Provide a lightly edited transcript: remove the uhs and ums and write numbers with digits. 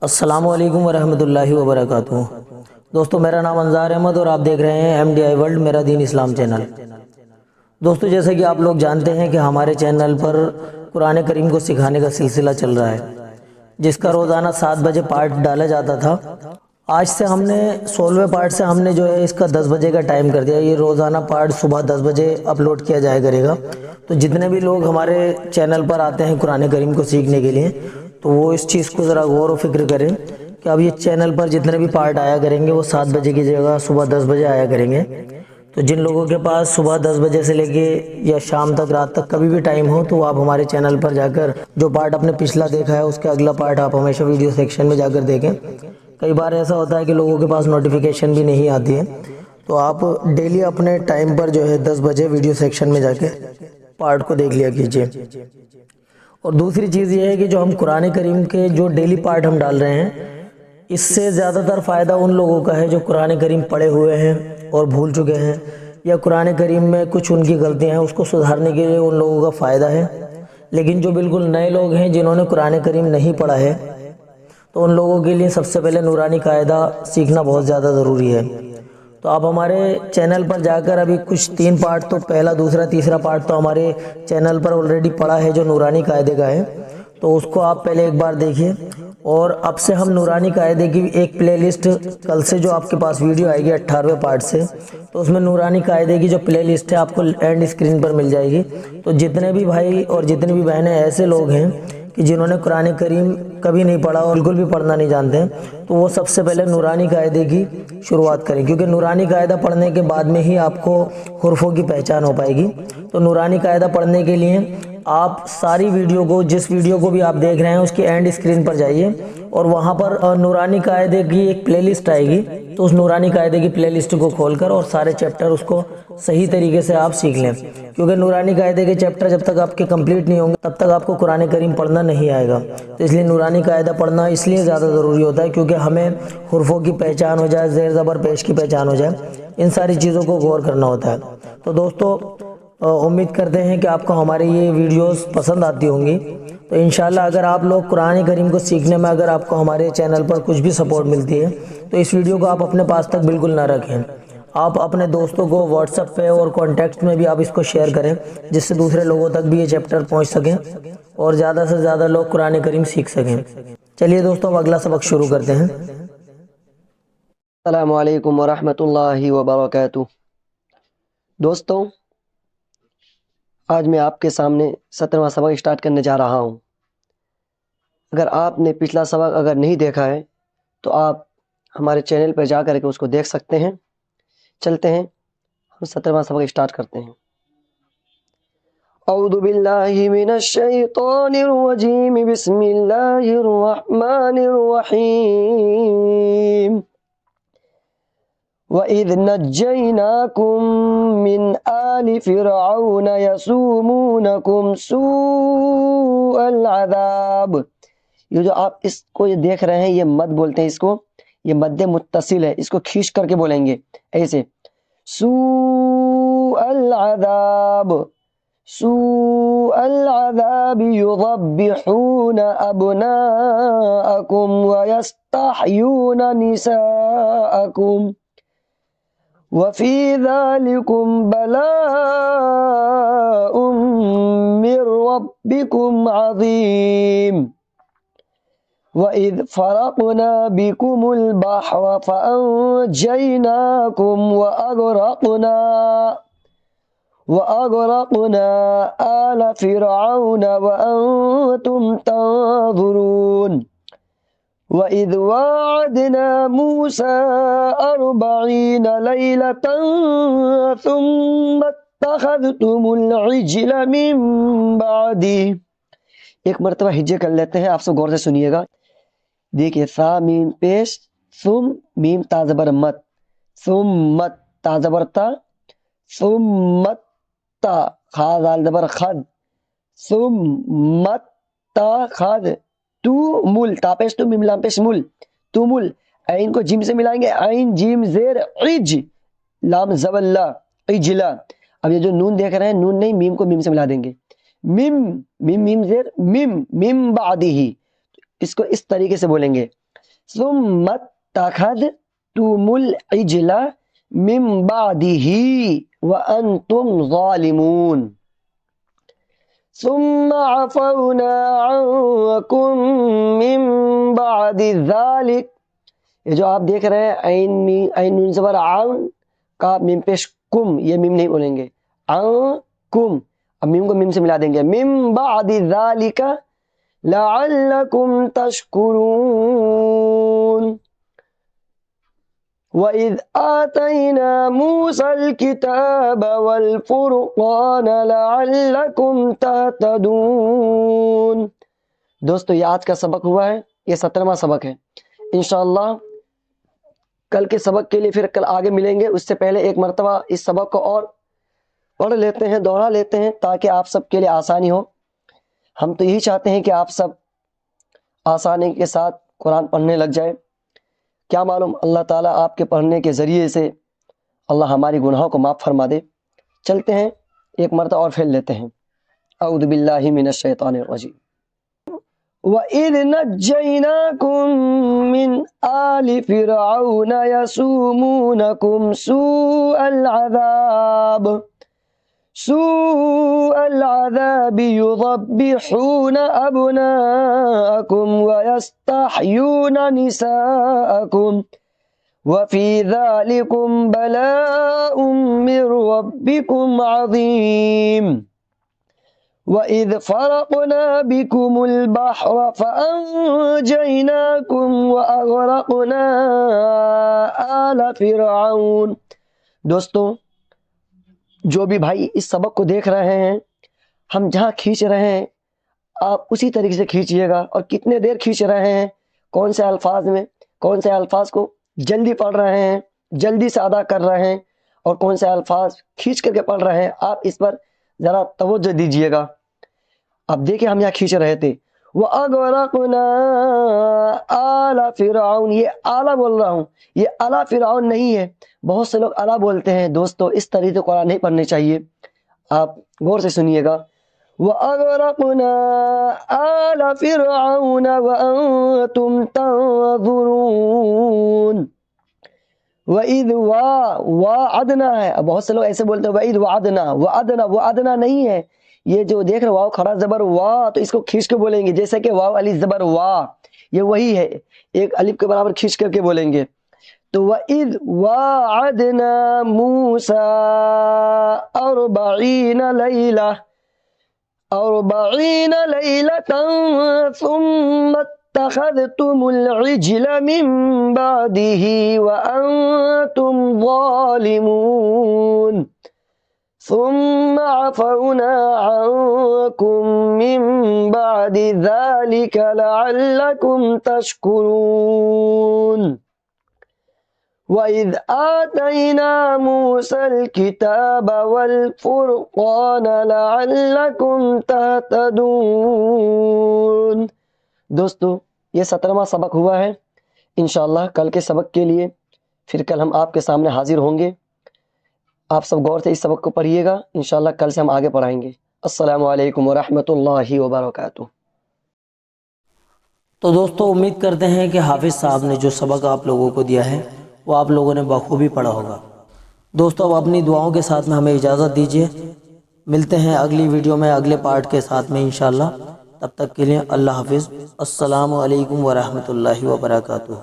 السلام علیکم ورحمۃ اللہ وبرکاتہ۔ دوستو، میرا نام انظار احمد اور آپ دیکھ رہے ہیں MDI ورلڈ میرا دین اسلام چینل۔ دوستو، جیسے کہ آپ لوگ جانتے ہیں کہ ہمارے چینل پر قرآن کریم کو سکھانے کا سلسلہ چل رہا ہے، جس کا روزانہ 7 بجے پارٹ ڈالا جاتا تھا۔ آج سے ہم نے 16ویں پارٹ سے ہم نے جو ہے اس کا 10 بجے کا ٹائم کر دیا۔ یہ روزانہ پارٹ صبح 10 بجے اپلوڈ کیا جائے کرے گا۔ تو جتنے بھی لوگ ہمارے چینل پر آتے ہیں قرآن کریم کو سیکھنے کے لیے، تو وہ اس چیز کو ذرا غور و فکر کریں کہ اب یہ چینل پر جتنے بھی پارٹ آیا کریں گے وہ 7 بجے کی جگہ صبح 10 بجے آیا کریں گے۔ تو جن لوگوں کے پاس صبح 10 بجے سے لے کے یا شام تک، رات تک کبھی بھی ٹائم ہو، تو آپ ہمارے چینل پر جا کر جو پارٹ آپ نے پچھلا دیکھا ہے اس کا اگلا پارٹ آپ ہمیشہ ویڈیو سیکشن میں جا کر دیکھیں۔ کئی بار ایسا ہوتا ہے کہ لوگوں کے پاس نوٹیفیکیشن بھی نہیں آتی ہے، تو آپ ڈیلی اپنے ٹائم پر جو ہے 10 بجے ویڈیو سیکشن میں جا کے پارٹ کو دیکھ لیا کیجیے۔ اور دوسری چیز یہ ہے کہ جو ہم قرآن کریم کے جو ڈیلی پارٹ ہم ڈال رہے ہیں، اس سے زیادہ تر فائدہ ان لوگوں کا ہے جو قرآن کریم پڑھے ہوئے ہیں اور بھول چکے ہیں، یا قرآن کریم میں کچھ ان کی غلطیاں ہیں اس کو سدھارنے کے لیے ان لوگوں کا فائدہ ہے۔ لیکن جو بالکل نئے لوگ ہیں جنہوں نے قرآن کریم نہیں پڑھا ہے، تو ان لوگوں کے لیے سب سے پہلے نورانی قاعدہ سیکھنا بہت زیادہ ضروری ہے۔ تو آپ ہمارے چینل پر جا کر ابھی کچھ 3 پارٹ، تو پہلا، دوسرا، تیسرا پارٹ تو ہمارے چینل پر آلریڈی پڑا ہے جو نورانی قاعدے کا ہے، تو اس کو آپ پہلے ایک بار دیکھیے۔ اور اب سے ہم نورانی قاعدے کی ایک پلے لسٹ، کل سے جو آپ کے پاس ویڈیو آئے گی 18ویں پارٹ سے، تو اس میں نورانی قاعدے کی جو پلے لسٹ ہے آپ کو اینڈ اسکرین پر مل جائے گی۔ تو جتنے بھی بھائی اور جتنی بھی بہنیں ایسے لوگ ہیں کہ جنہوں نے قرآن کریم کبھی نہیں پڑھا اور بالکل بھی پڑھنا نہیں جانتے ہیں، تو وہ سب سے پہلے نورانی قاعدے کی شروعات کریں، کیونکہ نورانی قاعدہ پڑھنے کے بعد میں ہی آپ کو حروفوں کی پہچان ہو پائے گی۔ تو نورانی قاعدہ پڑھنے کے لیے آپ ساری ویڈیو کو، جس ویڈیو کو بھی آپ دیکھ رہے ہیں اس کی اینڈ اسکرین پر جائیے، اور وہاں پر نورانی قاعدے کی ایک پلے لسٹ آئے گی۔ تو اس نورانی قاعدے کی پلے لسٹ کو کھول کر اور سارے چیپٹر اس کو صحیح طریقے سے آپ سیکھ لیں، کیونکہ نورانی قاعدے کے چیپٹر جب تک آپ کے کمپلیٹ نہیں ہوں گے تب تک آپ کو قرآن کریم پڑھنا نہیں آئے گا۔ تو اس لیے نورانی قاعدہ پڑھنا اس لیے زیادہ ضروری ہوتا ہے کیونکہ ہمیں حروفوں کی پہچان ہو جائے، زیر زبر پیش کی پہچان ہو جائے، ان ساری چیزوں کو غور کرنا ہوتا ہے۔ تو دوستو، امید کرتے ہیں کہ آپ کو ہماری یہ ویڈیوز پسند آتی ہوں گی۔ تو انشاءاللہ اگر آپ لوگ قرآن کریم کو سیکھنے میں اگر آپ کو ہمارے چینل پر کچھ بھی سپورٹ ملتی ہے، تو اس ویڈیو کو آپ اپنے پاس تک بالکل نہ رکھیں۔ آپ اپنے دوستوں کو واٹس ایپ پہ اور کانٹیکٹ میں بھی آپ اس کو شیئر کریں، جس سے دوسرے لوگوں تک بھی یہ چیپٹر پہنچ سکیں اور زیادہ سے زیادہ لوگ قرآن کریم سیکھ سکیں۔ چلیے دوستو، اب اگلا سبق شروع کرتے ہیں۔ السلام علیکم ورحمۃ اللہ وبرکاتہ۔ دوستوں، آج میں آپ کے سامنے 17واں سبق اسٹارٹ کرنے جا رہا ہوں۔ اگر آپ نے پچھلا سبق اگر نہیں دیکھا ہے تو آپ ہمارے چینل پر جا کر کے اس کو دیکھ سکتے ہیں۔ چلتے ہیں، ہم 17واں سبق اسٹارٹ کرتے ہیں۔ اعوذ باللہ من الشیطان الرجیم، بسم اللہ الرحمن الرحیم۔ وَإِذْ نَجَّيْنَاكُمْ مِنْ آلِ فِرْعَوْنَ يَسُومُونَكُمْ سُوءَ الْعَذَابِ۔ یہ جو آپ اس کو یہ دیکھ رہے ہیں، یہ مد بولتے ہیں اس کو، یہ مد متصل ہے، اس کو کھینچ کر کے بولیں گے ایسے، سُوءَ الْعَذَابِ، سُوءَ الْعَذَابِ يُذَبِّحُونَ أَبْنَاءَكُمْ وَيَسْتَحْيُونَ نِسَاءَكُمْ وَفِي ذَلِكُمْ بَلَاءٌ مِّن رَّبِّكُمْ عَظِيمٌ۔ وَإِذْ فَرَقْنَا بِكُمُ الْبَحْرَ فَأَنجَيْنَاكُمْ وَأَغْرَقْنَا آلَ فِرْعَوْنَ وَأَنْتُمْ تَنظُرُونَ۔ وَإِذْ وَاعَدْنَا مُوسَىٰ 40 لَيْلَةً ثُمَّ اتَّخَذْتُمُ الْعِجْلَ مِن بَعْدِهِ۔ ایک مرتبہ ہجے کر لیتے ہیں، آپ سے غور سے سنیے گا۔ دیکھیے، سا میم پیش، ثم میم تا زبر مت، ثمت تا زبر تا، ثمت تا خا زال زبر خد، ثمت تا خد، تو مل تا پیش تو میم لام پیش مل، تو مل، عین کو جیم سے ملائیں گے، عین جیم زیر عج، لام زبر لا، عجلا۔ اب یہ جو نون دیکھ رہے ہیں، نون نہیں، میم کو میم سے ملا دیں گے، میم، میم میم زیر میم، میم بعدہ، اس کو اس طریقے سے بولیں گے۔ ثم اتخذتم العجل من بعده وأنتم ظالمون ثم عفونا عنكم من بعد ذلك. یہ جو آپ دیکھ رہے ہیں عین نون زبر عن کا میم پیش کم، یہ میم نہیں بولیں گے، عن کم، اب میم کو میم سے ملا دیں گے. من بعد ذلك لعلكم تشکرون. وَإِذْ آتَيْنَا مُوسَى الْكِتَابَ وَالْفُرْقَانَ لَعَلَّكُمْ تَهْتَدُونَ. دوستو یہ آج کا سبق ہوا ہے، یہ 17واں سبق ہے. انشاءاللہ کل کے سبق کے لیے پھر کل آگے ملیں گے. اس سے پہلے ایک مرتبہ اس سبق کو اور پڑھ لیتے ہیں، دوہرا لیتے ہیں تاکہ آپ سب کے لیے آسانی ہو. ہم تو یہی چاہتے ہیں کہ آپ سب آسانی کے ساتھ قرآن پڑھنے لگ جائے. کیا معلوم اللہ تعالیٰ آپ کے پڑھنے کے ذریعے سے اللہ ہماری گناہوں کو معاف فرما دے. چلتے ہیں ایک مرتبہ اور پھیل لیتے ہیں. اعوذ باللہ من الشیطان الرجیم. وَإِذْ نَجَّيْنَاكُمْ مِنْ آلِ فِرْعَوْنَ يَسُومُونَكُمْ سُوءَ الْعَذَابِ يُذَبِّحُونَ أَبْنَاءَكُمْ وَيَسْتَحْيُونَ نِسَاءَكُمْ وَفِي ذَلِكُمْ بَلَاءٌ مِّن رَّبِّكُمْ عَظِيمٌ. وَإِذْ فَرَقْنَا بِكُمُ الْبَحْرَ فَأَنْجَيْنَاكُمْ وَأَغْرَقْنَا آلَ فِرْعَوْنَ. دوستو جو بھی بھائی اس سبق کو دیکھ رہے ہیں، ہم جہاں کھینچ رہے ہیں آپ اسی طریقے سے کھینچیے گا. اور کتنے دیر کھینچ رہے ہیں، کون سے الفاظ میں، کون سے الفاظ کو جلدی پڑھ رہے ہیں، جلدی سے ادا کر رہے ہیں، اور کون سے الفاظ کھینچ کر کے پڑھ رہے ہیں، آپ اس پر ذرا توجہ دیجیے گا. اب دیکھیں ہم یہاں کھینچ رہے تھے وَأَغْرَقْنَا آلَ فِرْعَوْنَ. یہ آلہ بول رہا ہوں، یہ آلہ فرعون نہیں ہے. بہت سے لوگ آلہ بولتے ہیں. دوستو اس طریقے قرآن نہیں پڑھنے چاہیے، آپ غور سے سنیے گا. وَأَغْرَقْنَا آلَ فِرْعَوْنَ وَأَنْتُمْ تَنْظُرُونَ. وَإِذْ وَعَدْنَا ہے. اب بہت سے لوگ ایسے بولتے ہیں وَإِذْ وَعَدْنَا، وَعَدْنَا نہیں ہے. یہ جو دیکھ رہے واو کھڑا زبر وا، تو اس کو کھینچ کے بولیں گے، جیسے کہ واو الف زبر وا، یہ وہی ہے، ایک الف کے برابر کھینچ کر کے بولیں گے. تو وَإِذْ وَعَدْنَا مُوسَىٰ 40 لَيْلَةً ثُمَّ اتَّخَذْتُمُ الْعِجْلَ مِن بَعْدِهِ وَأَنْتُمْ ظَالِمُونَ ثُمَّ عَفَوْنَا عَنْكُمْ مِن بَعْدِ ذَلِكَ لَعَلَّكُمْ تَشْكُرُونَ. وَإِذْ آتَيْنَا مُوسَى الْكِتَابَ وَالْفُرْقَانَ لَعَلَّكُمْ تَهْتَدُونَ. دوستو یہ 17واں سبق ہوا ہے. انشاءاللہ کل کے سبق کے لیے پھر کل ہم آپ کے سامنے حاضر ہوں گے. آپ سب غور سے اس سبق کو پڑھیے گا. انشاءاللہ کل سے ہم آگے پڑھائیں گے. السلام علیکم ورحمۃ اللہ وبرکاتہ. تو دوستو امید کرتے ہیں کہ حافظ صاحب نے جو سبق آپ لوگوں کو دیا ہے وہ آپ لوگوں نے بخوبی پڑھا ہوگا. دوستو اب اپنی دعاؤں کے ساتھ میں ہمیں اجازت دیجیے. ملتے ہیں اگلی ویڈیو میں اگلے پارٹ کے ساتھ میں انشاءاللہ. تب تک کے لیے اللہ حافظ. السلام علیکم ورحمۃ اللہ وبرکاتہ.